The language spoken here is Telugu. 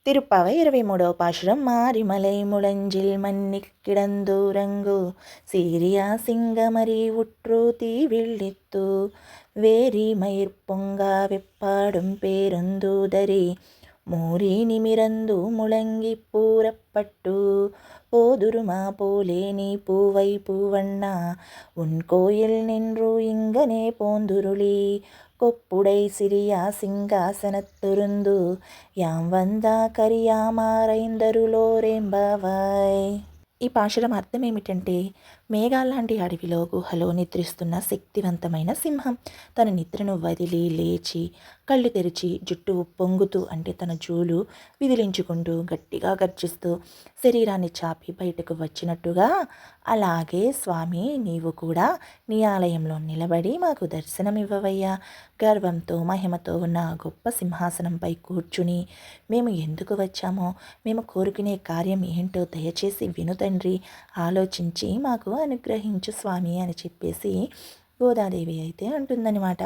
తిరుప్పావై 23వ పాశురం. మారిమలై ముళంజిల్ మన్నిక్ కిడந்தூரங்கு சீரியா சிங்கமரி உற்று தீவிழித்து வேரி மயிர் பொங்கா வெப்பாடும் பேருந்தூதரி மூரி நிமிரந்து முழங்கி பூரப்பட்டு போதுருமா போலே நீ பூவை பூவண்ணா உன் கோயில் நின்று இங்கனே போந்துருளி கொப்புடை சிறியா సింహాసనత్తురుందు యాం వందా కరియామారైందరులోరేంబావాయ్. ఈ పాశురం అర్థం ఏమిటంటే, మేఘాల్లాంటి అడవిలో గుహలో నిద్రిస్తున్న శక్తివంతమైన సింహం తన నిద్రను వదిలి లేచి కళ్ళు తెరిచి జుట్టు ఉప్పొంగుతూ అంటే తన జూలు విదిలించుకుంటూ గట్టిగా గర్జిస్తూ శరీరాన్ని చాపి బయటకు వచ్చినట్టుగా, అలాగే స్వామి నీవు కూడా నీ ఆలయంలో నిలబడి మాకు దర్శనమివ్వవయ్యా. గర్వంతో మహిమతో ఉన్న గొప్ప సింహాసనంపై కూర్చుని మేము ఎందుకు వచ్చామో, మేము కోరుకునే కార్యం ఏంటో దయచేసి విను తండ్రి, ఆలోచించి మాకు అనుగ్రహించు స్వామి అని చెప్పేసి గోదాదేవి అయితే అంటుందన్నమాట.